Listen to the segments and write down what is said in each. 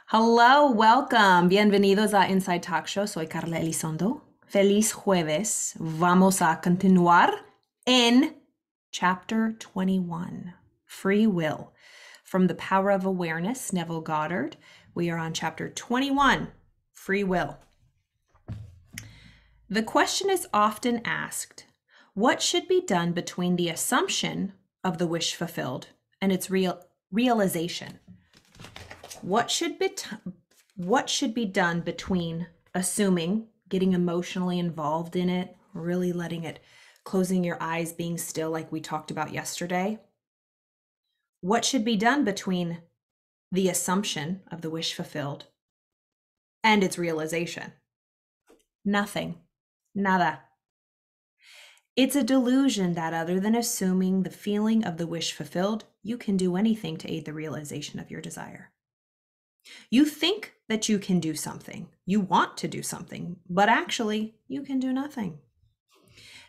Hello, welcome. Bienvenidos a Inside Talk Show. Soy Carla Elizondo. Feliz jueves. Vamos a continuar en chapter 21, Free Will. From The Power of Awareness, Neville Goddard. We are on chapter 21, Free Will. The question is often asked, what should be done between the assumption of the wish fulfilled and its realization? What should be done between assuming, getting emotionally involved in it, really letting it, closing your eyes, being still like we talked about yesterday? What should be done between the assumption of the wish fulfilled and its realization? Nothing. Nada. It's a delusion that other than assuming the feeling of the wish fulfilled, you can do anything to aid the realization of your desire. You think that you can do something, you want to do something, but actually you can do nothing.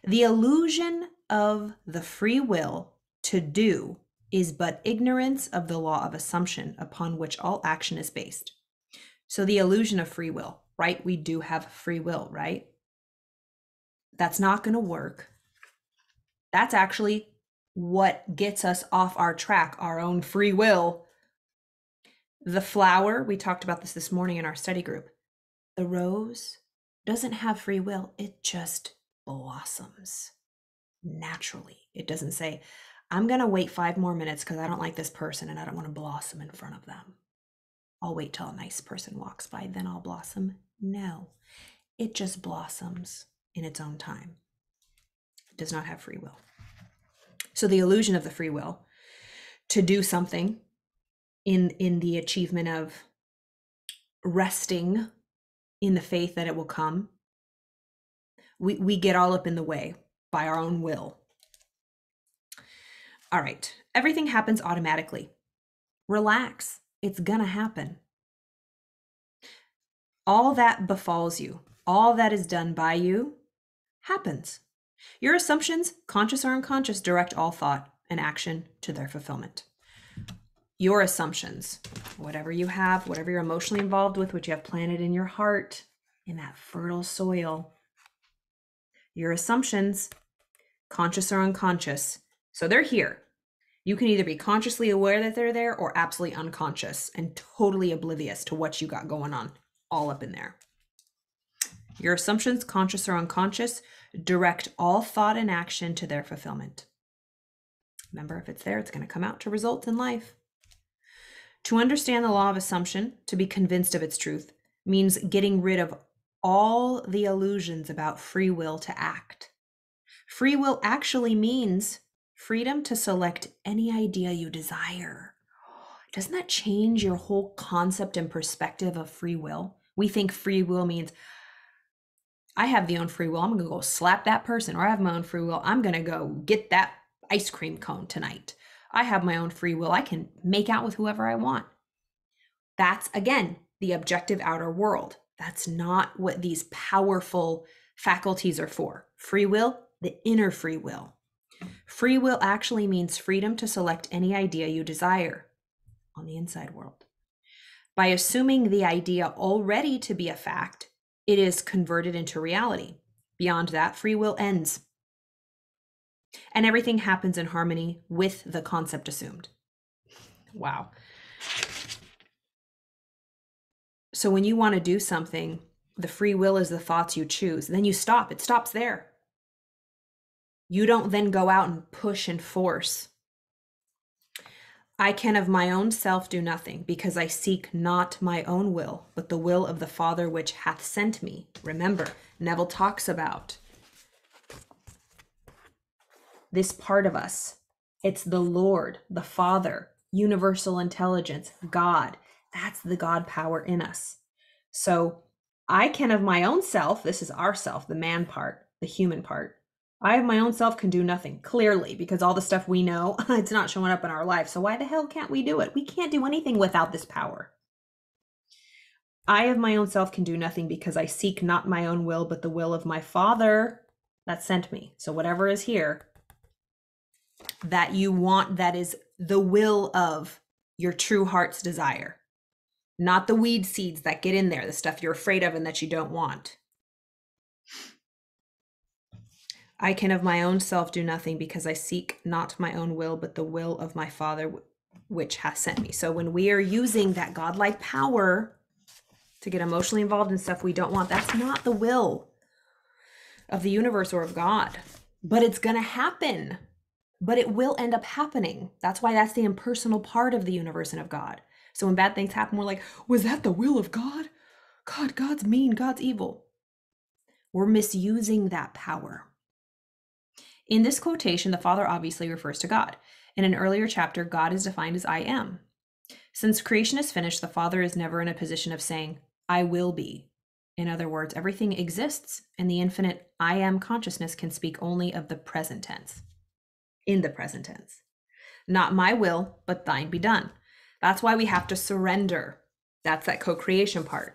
The illusion of the free will to do is but ignorance of the law of assumption upon which all action is based. So the illusion of free will, right? We do have free will, right? That's not going to work. That's actually what gets us off our track, our own free will. The flower, we talked about this morning in our study group. The rose doesn't have free will. It just blossoms naturally. It doesn't say, I'm going to wait 5 more minutes because I don't like this person and I don't want to blossom in front of them. I'll wait till a nice person walks by, then I'll blossom. No, it just blossoms in its own time. It does not have free will. So the illusion of the free will to do something in the achievement of resting in the faith that it will come, we get all up in the way by our own will. All right, everything happens automatically. Relax, it's gonna happen. All that befalls you, all that is done by you, happens. Your assumptions, conscious or unconscious, direct all thought and action to their fulfillment. Your assumptions, whatever you have, whatever you're emotionally involved with, what you have planted in your heart, in that fertile soil. Your assumptions, conscious or unconscious, so they're here. You can either be consciously aware that they're there or absolutely unconscious and totally oblivious to what you got going on, all up in there. Your assumptions, conscious or unconscious, direct all thought and action to their fulfillment. Remember, if it's there, it's going to come out to result in life. To understand the law of assumption, to be convinced of its truth, means getting rid of all the illusions about free will to act. Free will actually means freedom to select any idea you desire. Doesn't that change your whole concept and perspective of free will? We think free will means I have the own free will. I'm going to go slap that person, or I have my own free will. I'm going to go get that ice cream cone tonight. I have my own free will. I can make out with whoever I want. That's, again, the objective outer world. That's not what these powerful faculties are for. Free will, the inner free will. Free will actually means freedom to select any idea you desire on the inside world. By assuming the idea already to be a fact, it is converted into reality. Beyond that, free will ends. And everything happens in harmony with the concept assumed. Wow. So when you want to do something, the free will is the thoughts you choose. Then you stop. It stops there. You don't then go out and push and force. I can of my own self do nothing, because I seek not my own will, but the will of the Father which hath sent me. Remember, Neville talks about this part of us. It's the Lord, the Father, universal intelligence, God. That's the God power in us. So I can of my own self, this is our self, the man part, the human part. I of my own self can do nothing, clearly, because all the stuff we know, it's not showing up in our life. So why the hell can't we do it? We can't do anything without this power. I of my own self can do nothing, because I seek not my own will, but the will of my Father that sent me. So whatever is here that you want, that is the will of your true heart's desire. not the weed seeds that get in there, the stuff you're afraid of and that you don't want. I can of my own self do nothing, because I seek not my own will, but the will of my Father which has sent me. So when we are using that godlike power to get emotionally involved in stuff we don't want, that's not the will of the universe or of God. But it's going to happen. But it will end up happening. That's why that's the impersonal part of the universe and of God. So when bad things happen, we're like, was that the will of God? God's mean, God's evil. We're misusing that power. In this quotation, the Father obviously refers to God. In an earlier chapter, God is defined as I am. Since creation is finished, the Father is never in a position of saying, I will be. In other words, everything exists, and the infinite I am consciousness can speak only of the present tense. In the present tense. Not my will, but thine be done. That's why we have to surrender. That's that co-creation part.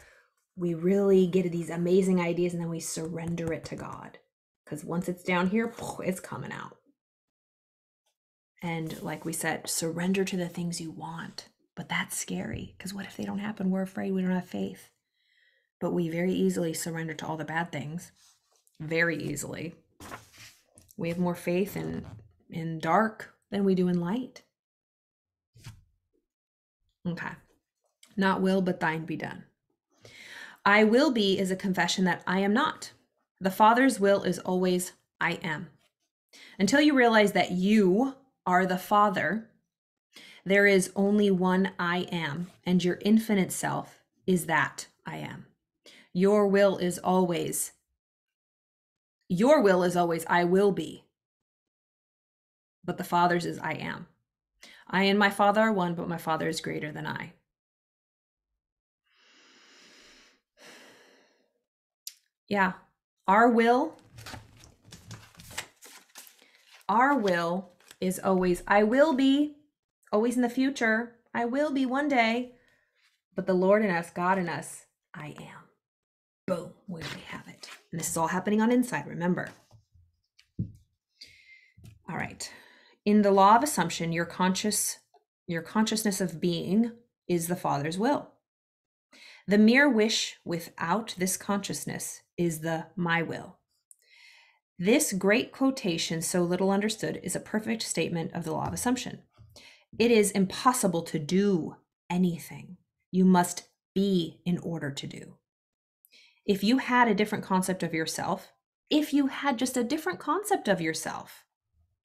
We really get these amazing ideas and then we surrender it to God. Because once it's down here, it's coming out. And like we said, surrender to the things you want. But that's scary, because what if they don't happen? We're afraid, we don't have faith. But we very easily surrender to all the bad things. Very easily. We have more faith in dark than we do in light. Okay. Not will, but thine be done. I will be is a confession that I am not. The Father's will is always I am. Until you realize that you are the Father, there is only one I am, and your infinite self is that I am. Your will is always I will be. But the Father's is I am. I and my Father are one, but my Father is greater than I. Yeah, our will is always, I will be, always in the future. I will be one day. But the Lord in us, God in us, I am. Boom, where we have it. And this is all happening on inside, remember. All right. In the law of assumption, your consciousness of being is the Father's will. The mere wish without this consciousness is the my will. This great quotation, so little understood, is a perfect statement of the law of assumption. It is impossible to do anything. You must be in order to do. If you had a different concept of yourself,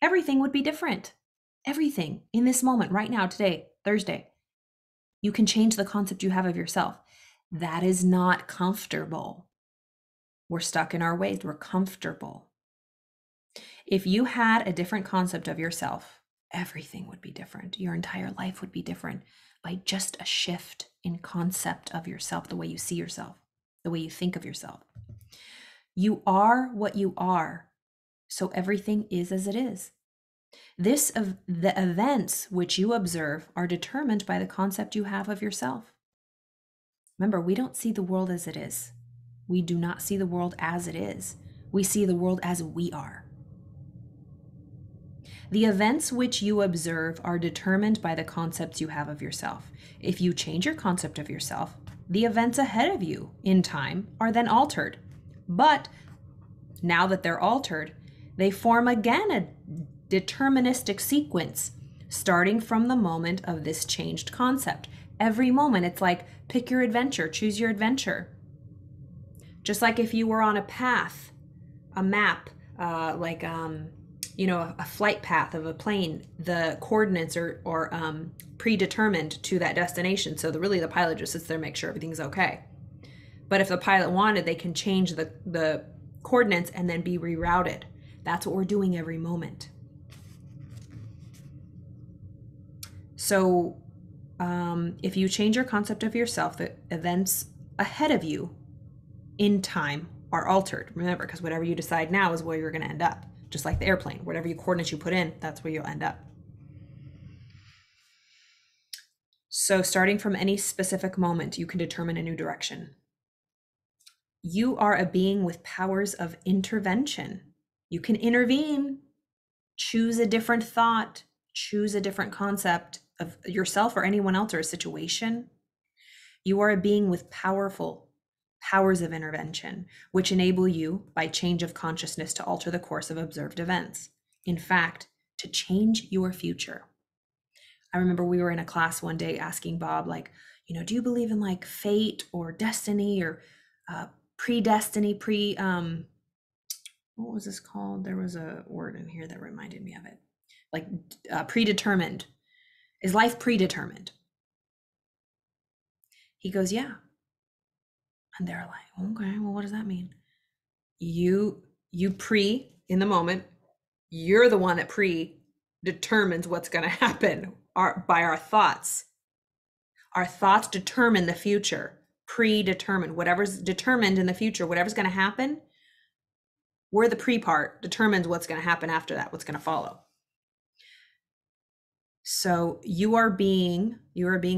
everything would be different. Everything in this moment, right now, today, Thursday. You can change the concept you have of yourself. That is not comfortable. We're stuck in our ways. We're comfortable. If you had a different concept of yourself, everything would be different. Your entire life would be different by just a shift in concept of yourself, the way you see yourself, the way you think of yourself. You are what you are, so everything is as it is. The events which you observe are determined by the concept you have of yourself. Remember, we don't see the world as it is. We do not see the world as it is. We see the world as we are. The events which you observe are determined by the concepts you have of yourself. If you change your concept of yourself, the events ahead of you in time are then altered. But now that they're altered, they form again a deterministic sequence, starting from the moment of this changed concept. Every moment, it's like, pick your adventure, choose your adventure. Just like if you were on a path, a map, a flight path of a plane, the coordinates are predetermined to that destination. So the pilot just sits there and makes sure everything's okay. But if the pilot wanted, they can change the coordinates and then be rerouted. That's what we're doing every moment. So if you change your concept of yourself, the events ahead of you in time are altered. Remember, because whatever you decide now is where you're going to end up. Just like the airplane, whatever coordinates you put in, that's where you'll end up. So starting from any specific moment, you can determine a new direction. You are a being with powers of intervention. You can intervene, choose a different thought, choose a different concept of yourself or anyone else or a situation. You are a being with powerful powers of intervention, which enable you, by change of consciousness, to alter the course of observed events. In fact, to change your future. I remember we were in a class one day asking Bob, like, do you believe in like fate or destiny or predestiny, what was this called? There was a word in here that reminded me of it. Like predetermined. Is life predetermined? He goes, yeah. And they're like, okay, well, what does that mean? You in the moment, you're the one that predetermines what's going to happen by our thoughts. Our thoughts determine the future, predetermined. Whatever's determined in the future, whatever's going to happen, we're the pre part, determines what's going to happen after that, what's going to follow. So you are a being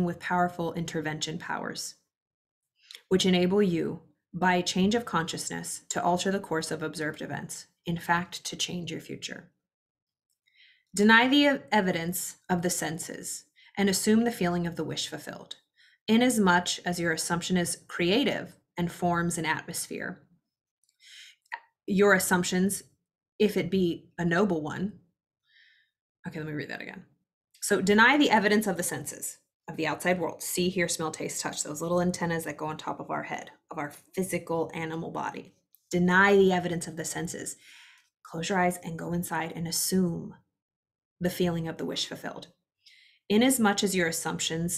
with powerful intervention powers, which enable you, by a change of consciousness, to alter the course of observed events. In fact, to change your future. Deny the evidence of the senses and assume the feeling of the wish fulfilled, inasmuch as your assumption is creative and forms an atmosphere. Your assumptions, if it be a noble one. Okay, let me read that again. So deny the evidence of the senses, of the outside world. See, hear, smell, taste, touch, those little antennas that go on top of our head, of our physical animal body. Deny the evidence of the senses. Close your eyes and go inside and assume the feeling of the wish fulfilled. Inasmuch as your assumption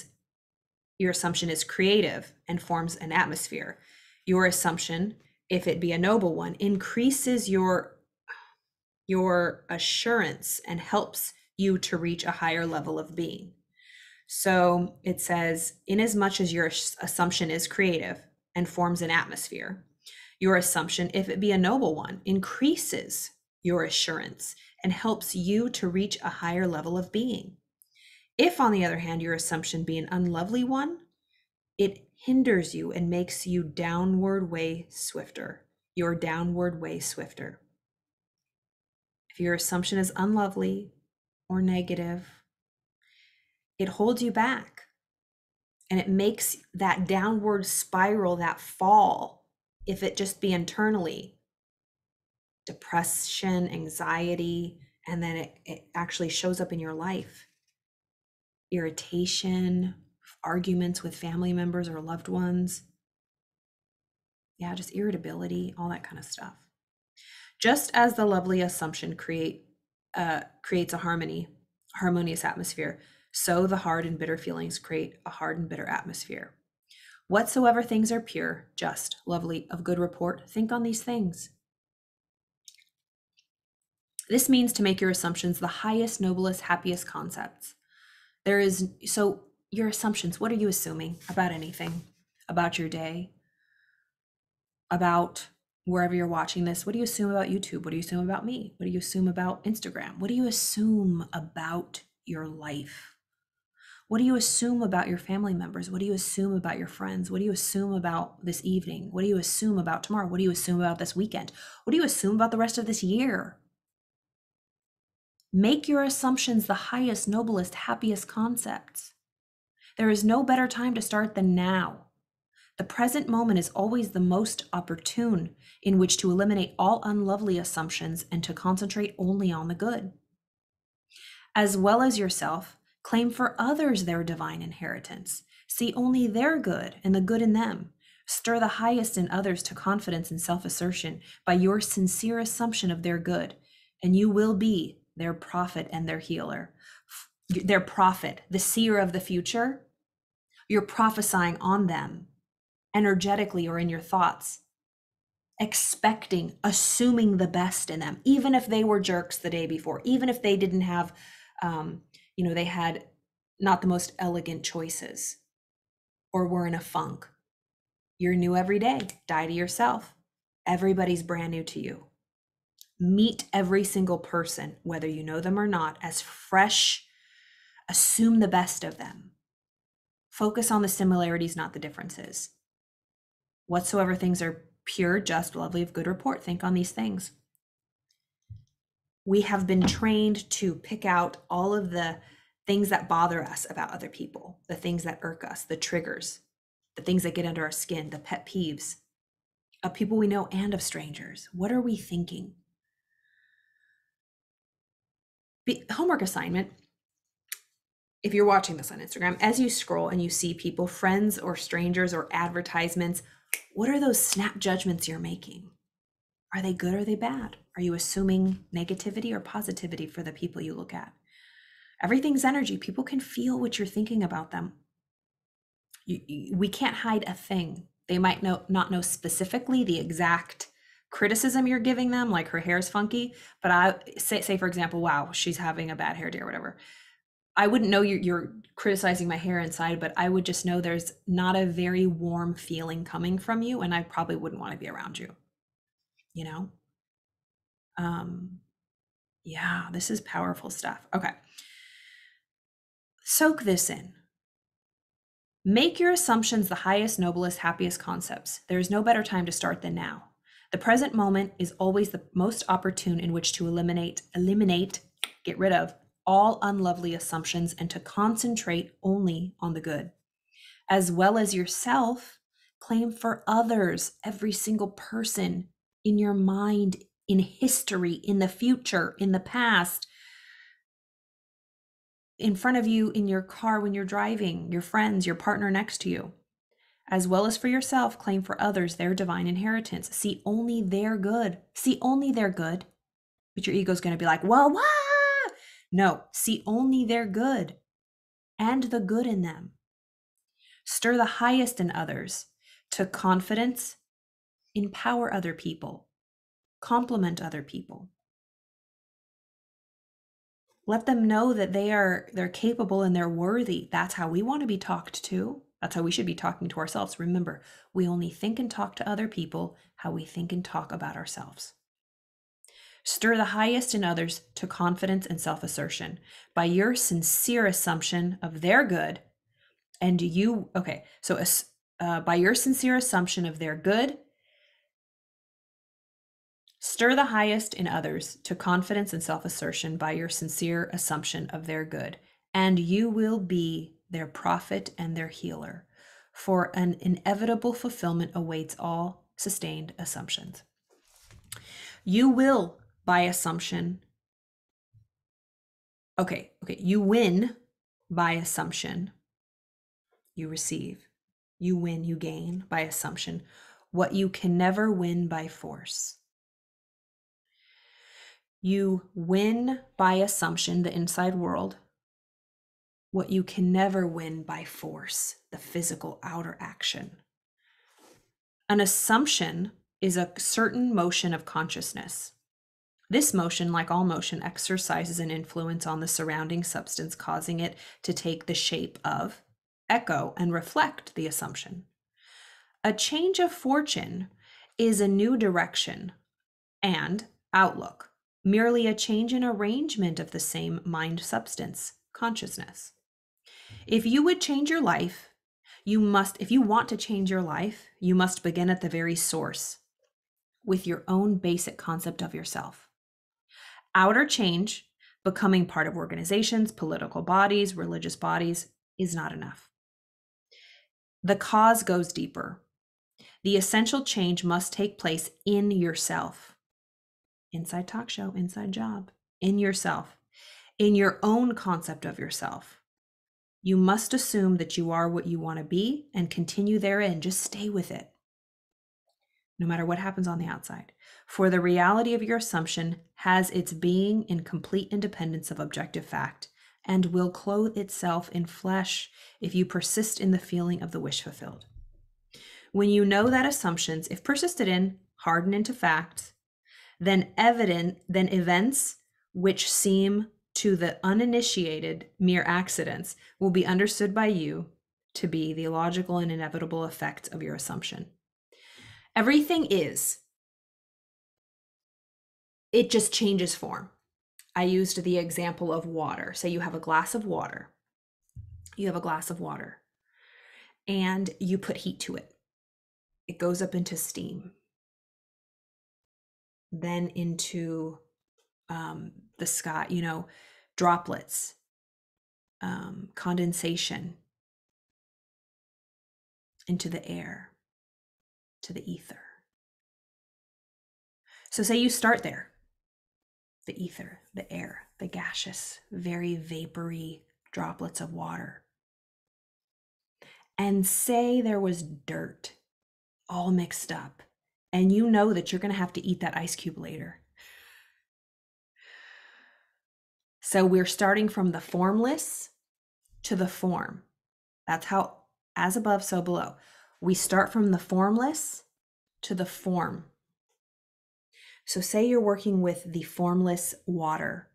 is creative and forms an atmosphere, your assumption, if it be a noble one, increases your assurance and helps you to reach a higher level of being. So it says, inasmuch as your assumption is creative and forms an atmosphere, your assumption, if it be a noble one, increases your assurance and helps you to reach a higher level of being. If, on the other hand, your assumption be an unlovely one, it hinders you and makes you downward way swifter. Your downward way swifter. If your assumption is unlovely or negative, it holds you back and it makes that downward spiral, that fall, if it just be internally, depression, anxiety, and then it actually shows up in your life. Irritation, arguments with family members or loved ones. Yeah, just irritability, all that kind of stuff. Just as the lovely assumption creates a harmonious atmosphere, so the hard and bitter feelings create a hard and bitter atmosphere. Whatsoever things are pure, just, lovely, of good report, think on these things. This means to make your assumptions the highest, noblest, happiest concepts. So your assumptions, what are you assuming about anything, about your day, about wherever you're watching this? What do you assume about YouTube? What do you assume about me? What do you assume about Instagram? What do you assume about your life? What do you assume about your family members? What do you assume about your friends? What do you assume about this evening? What do you assume about tomorrow? What do you assume about this weekend? What do you assume about the rest of this year? Make your assumptions the highest, noblest, happiest concepts. There is no better time to start than now. The present moment is always the most opportune in which to eliminate all unlovely assumptions and to concentrate only on the good. As well as yourself, claim for others their divine inheritance. See only their good and the good in them. Stir the highest in others to confidence and self-assertion by your sincere assumption of their good, and you will be their prophet and their healer. Their prophet, the seer of the future, you're prophesying on them energetically or in your thoughts, expecting, assuming the best in them, even if they were jerks the day before, even if they didn't have, they had not the most elegant choices or were in a funk. You're new every day. Die to yourself. Everybody's brand new to you. Meet every single person, whether you know them or not, as fresh. Assume the best of them. Focus on the similarities, not the differences. Whatsoever things are pure, just, lovely, of good report, think on these things. We have been trained to pick out all of the things that bother us about other people, the things that irk us, the triggers, the things that get under our skin, the pet peeves of people we know and of strangers. What are we thinking? Homework assignment. If you're watching this on Instagram, as you scroll and you see people, friends or strangers or advertisements, what are those snap judgments you're making? Are they good or are they bad? Are you assuming negativity or positivity for the people you look at? Everything's energy. People can feel what you're thinking about them. We can't hide a thing. They might not know specifically the exact criticism you're giving them, like her hair is funky, but I say for example, wow, she's having a bad hair day or whatever. I wouldn't know you're criticizing my hair inside, but I would just know there's not a very warm feeling coming from you, and I probably wouldn't want to be around you. You know? Yeah, this is powerful stuff. Okay. Soak this in. Make your assumptions the highest, noblest, happiest concepts. There is no better time to start than now. The present moment is always the most opportune in which to eliminate, get rid of all unlovely assumptions and to concentrate only on the good. As well as yourself, claim for others, every single person in your mind, in history, in the future, in the past, in front of you, in your car when you're driving, your friends, your partner next to you. As well as for yourself, claim for others their divine inheritance. See only their good. See only their good. But your ego's going to be like, well, what? No, see only their good and the good in them. Stir the highest in others to confidence, empower other people, compliment other people. Let them know that they're capable and they're worthy. That's how we want to be talked to. That's how we should be talking to ourselves. Remember, we only think and talk to other people how we think and talk about ourselves. Stir the highest in others to confidence and self-assertion by your sincere assumption of their good. And you, okay, so by your sincere assumption of their good, stir the highest in others to confidence and self-assertion by your sincere assumption of their good, and you will be their prophet and their healer, for an inevitable fulfillment awaits all sustained assumptions. You will, by assumption, you win by assumption, you receive. You win, you gain by assumption, what you can never win by force. You win by assumption, the inside world, what you can never win by force, the physical outer action. An assumption is a certain motion of consciousness. This motion, like all motion, exercises an influence on the surrounding substance, causing it to take the shape of, echo, and reflect the assumption. A change of fortune is a new direction and outlook, merely a change in arrangement of the same mind substance, consciousness. If you would change your life, if you want to change your life, you must begin at the very source with your own basic concept of yourself. Outer change, becoming part of organizations, political bodies, religious bodies, is not enough. The cause goes deeper. The essential change must take place in yourself. Inside talk show, inside job, in yourself, in your own concept of yourself. You must assume that you are what you want to be and continue therein. Just stay with it, no matter what happens on the outside. For the reality of your assumption has its being in complete independence of objective fact and will clothe itself in flesh if you persist in the feeling of the wish fulfilled. When you know that assumptions, if persisted in, harden into facts, then events which seem to the uninitiated mere accidents will be understood by you to be the logical and inevitable effects of your assumption. Everything is. It just changes form. I used the example of water. Say you have a glass of water. You have a glass of water and you put heat to it. It goes up into steam, then into the sky, droplets, condensation. into the air, to the ether. So say you start there, the ether, the air, the gaseous, very vapory droplets of water. And say there was dirt all mixed up, and you know that you're going to have to eat that ice cube later. So we're starting from the formless to the form. That's how, as above, so below. We start from the formless to the form. So say you're working with the formless water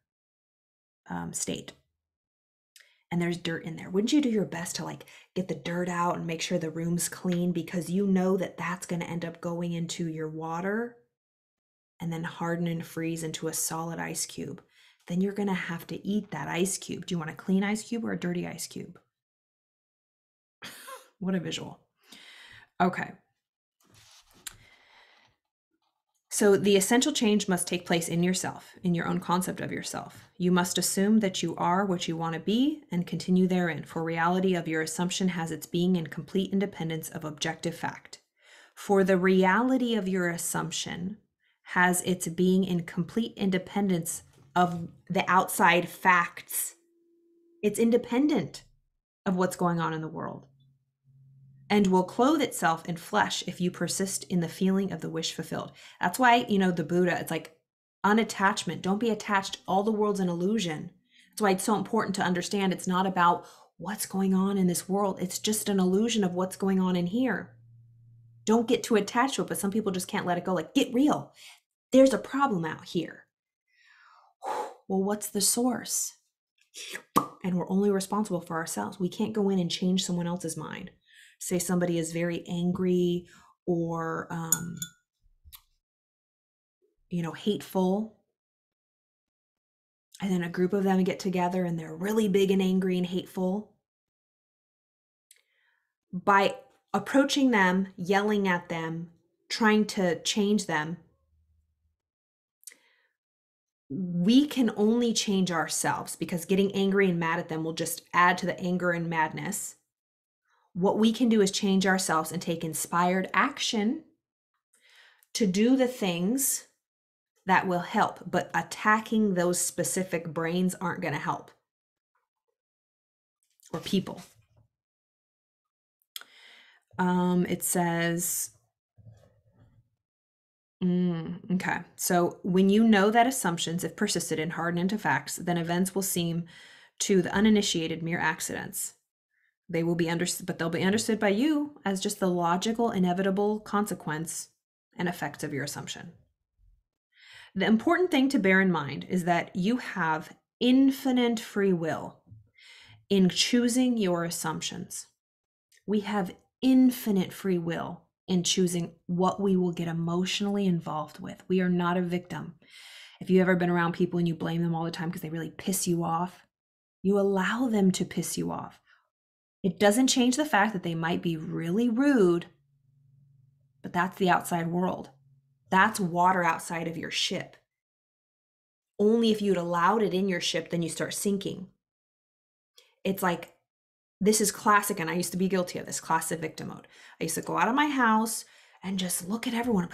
state, and there's dirt in there. Wouldn't you do your best to like get the dirt out and make sure the room's clean, because you know that that's going to end up going into your water and then harden and freeze into a solid ice cube. Then you're going to have to eat that ice cube. Do you want a clean ice cube or a dirty ice cube? What a visual. Okay. So the essential change must take place in yourself, in your own concept of yourself. You must assume that you are what you want to be and continue therein, for reality of your assumption has its being in complete independence of objective fact. For the reality of your assumption has its being in complete independence of the outside facts. It's independent of what's going on in the world, and will clothe itself in flesh if you persist in the feeling of the wish fulfilled. That's why, the Buddha, it's like unattachment. Don't be attached. All the world's an illusion. That's why it's so important to understand it's not about what's going on in this world. It's just an illusion of what's going on in here. Don't get too attached to it, but some people just can't let it go. Like, get real. There's a problem out here. Well, what's the source? And we're only responsible for ourselves. We can't go in and change someone else's mind. Say somebody is very angry or, hateful. And then a group of them get together and they're really big and angry and hateful. By approaching them, yelling at them, trying to change them, we can only change ourselves, because getting angry and mad at them will just add to the anger and madness. What we can do is change ourselves and take inspired action to do the things that will help, but attacking those specific brains aren't going to help, or people. It says, okay. So when you know that assumptions, if persisted in, harden into facts, then events will seem to the uninitiated mere accidents. They will be understood, but they'll be understood by you as just the logical, inevitable consequence and effects of your assumption. The important thing to bear in mind is that you have infinite free will in choosing your assumptions. We have infinite free will in choosing what we will get emotionally involved with. We are not a victim. If you've ever been around people and you blame them all the time because they really piss you off, you allow them to piss you off. It doesn't change the fact that they might be really rude, but that's the outside world. That's water outside of your ship. Only if you'd allowed it in your ship, then you start sinking. It's like, this is classic, and I used to be guilty of this, classic victim mode. I used to go out of my house and just look at everyone,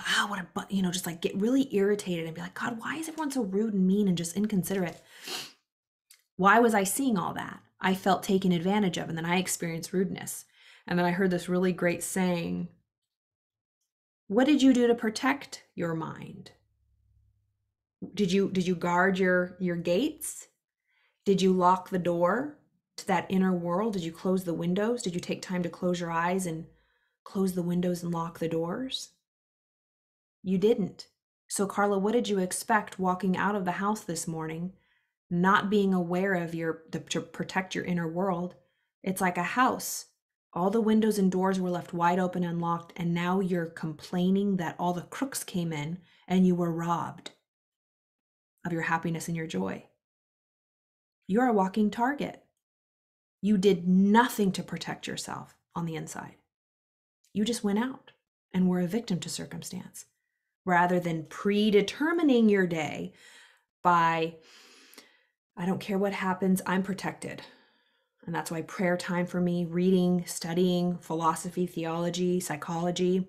just like get really irritated and be like, God, why is everyone so rude and mean and just inconsiderate? Why was I seeing all that? I felt taken advantage of, and then I experienced rudeness. And then I heard this really great saying, what did you do to protect your mind? Did you guard your gates? Did you lock the door to that inner world? Did you close the windows? Did you take time to close your eyes and close the windows and lock the doors? You didn't. So Carla, what did you expect walking out of the house this morning, not being aware of to protect your inner world? It's like a house. All the windows and doors were left wide open and locked, and now you're complaining that all the crooks came in and you were robbed of your happiness and your joy. You're a walking target. You did nothing to protect yourself on the inside. You just went out and were a victim to circumstance, rather than predetermining your day by, I don't care what happens, I'm protected. And that's why prayer time for me, reading, studying, philosophy, theology, psychology,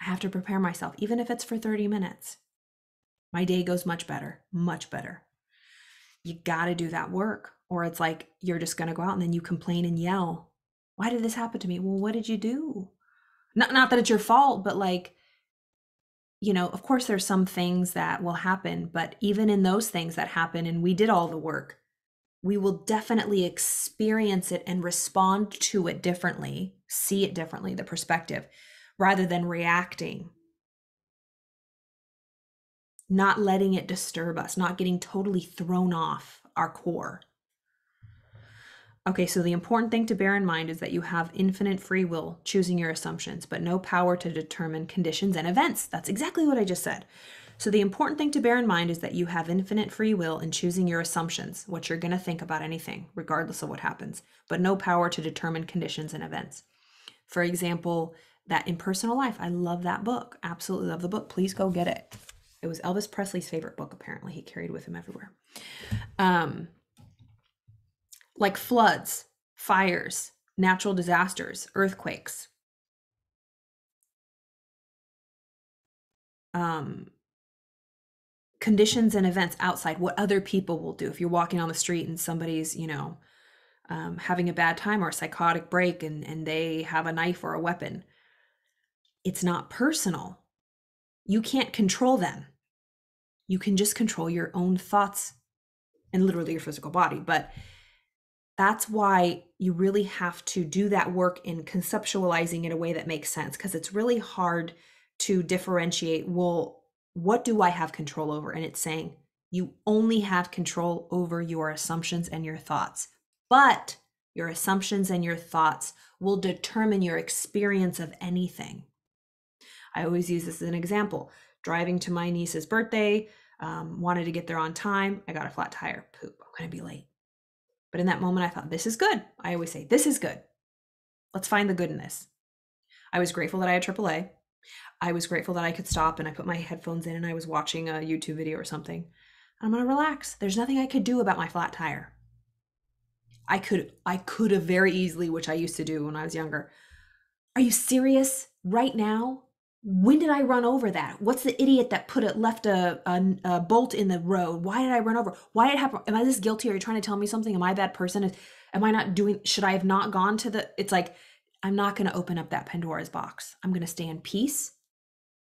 I have to prepare myself, even if it's for 30 minutes. My day goes much better, much better. You got to do that work, or it's like you're just going to go out and then you complain and yell. Why did this happen to me? Well, what did you do? Not that it's your fault, but like, you know, of course there's some things that will happen, but even in those things that happen and we did all the work, we will definitely experience it and respond to it differently, see it differently, the perspective, rather than reacting. Not letting it disturb us, not getting totally thrown off our core. Okay, so the important thing to bear in mind is that you have infinite free will choosing your assumptions, but no power to determine conditions and events. That's exactly what I just said. So the important thing to bear in mind is that you have infinite free will in choosing your assumptions, what you're going to think about anything, regardless of what happens, but no power to determine conditions and events. For example, that Impersonal Life. I love that book. Absolutely love the book. Please go get it. It was Elvis Presley's favorite book, apparently. He carried with him everywhere. Like floods, fires, natural disasters, earthquakes. Conditions and events outside, what other people will do. If you're walking on the street and somebody's, you know, having a bad time or a psychotic break and they have a knife or a weapon, it's not personal. You can't control them. You can just control your own thoughts and literally your physical body. But that's why you really have to do that work in conceptualizing in a way that makes sense, because it's really hard to differentiate, well, what do I have control over? And it's saying you only have control over your assumptions and your thoughts, but your assumptions and your thoughts will determine your experience of anything. I always use this as an example. Driving to my niece's birthday, wanted to get there on time. I got a flat tire. Poop, I'm going to be late. But in that moment, I thought, this is good. I always say, this is good. Let's find the good in this. I was grateful that I had AAA. I was grateful that I could stop and I put my headphones in and I was watching a YouTube video or something. I'm going to relax. There's nothing I could do about my flat tire. I could have very easily, which I used to do when I was younger. Are you serious? Right now? When did I run over that? What's the idiot that left a bolt in the road? Why did I run over? Why did it happen? Am I this guilty? Are you trying to tell me something? Am I a bad person? Am I not doing, should I have not gone to the, it's like, I'm not going to open up that Pandora's box. I'm going to stay in peace,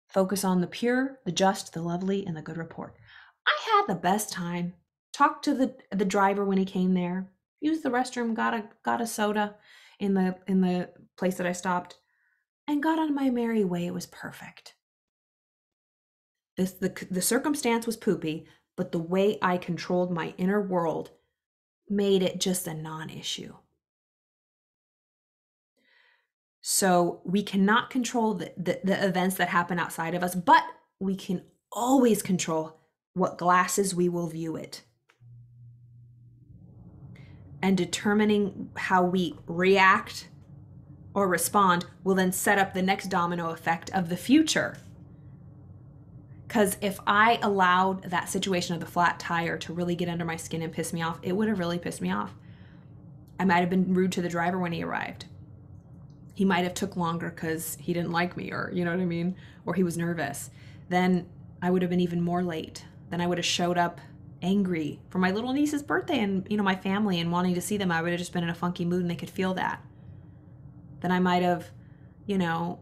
focus on the pure, the just, the lovely, and the good report. I had the best time. Talked to the driver when he came there, used the restroom, got a soda in the place that I stopped, and got on my merry way. It was perfect. The circumstance was poopy, but the way I controlled my inner world made it just a non-issue. So we cannot control the events that happen outside of us, but we can always control what glasses we will view it. And determining how we react or respond will then set up the next domino effect of the future. Because if I allowed that situation of the flat tire to really get under my skin and piss me off, it would have really pissed me off. I might have been rude to the driver when he arrived. He might have took longer because he didn't like me, or you know what I mean? Or he was nervous. Then I would have been even more late. Then I would have showed up angry for my little niece's birthday and, you know, my family and wanting to see them. I would have just been in a funky mood and they could feel that. Then I might have, you know,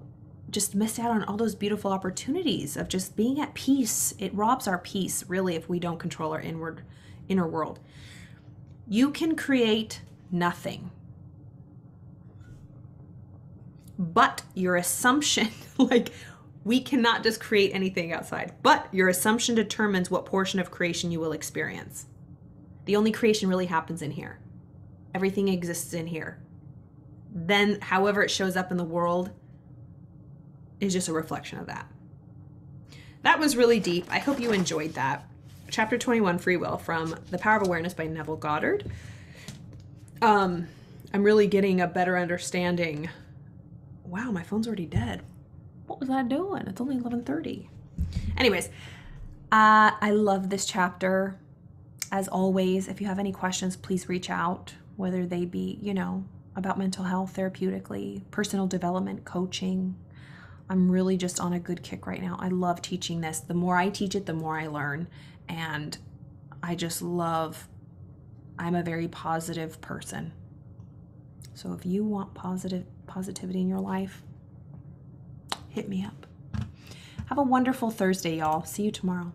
just missed out on all those beautiful opportunities of just being at peace. It robs our peace, really, if we don't control our inner world. You can create nothing. But your assumption, like, we cannot just create anything outside, but your assumption determines what portion of creation you will experience. The only creation really happens in here. Everything exists in here. Then, however it shows up in the world is just a reflection of that. That was really deep. I hope you enjoyed that. Chapter 21, Free Will, from The Power of Awareness by Neville Goddard. I'm really getting a better understanding. Wow, my phone's already dead. What was that doing? It's only 11:30. Anyways, I love this chapter. As always, if you have any questions, please reach out. whether they be, about mental health therapeutically, personal development, coaching. I'm really just on a good kick right now. I love teaching this. The more I teach it, the more I learn. And I'm a very positive person. So if you want positivity in your life, hit me up. Have a wonderful Thursday, y'all. See you tomorrow.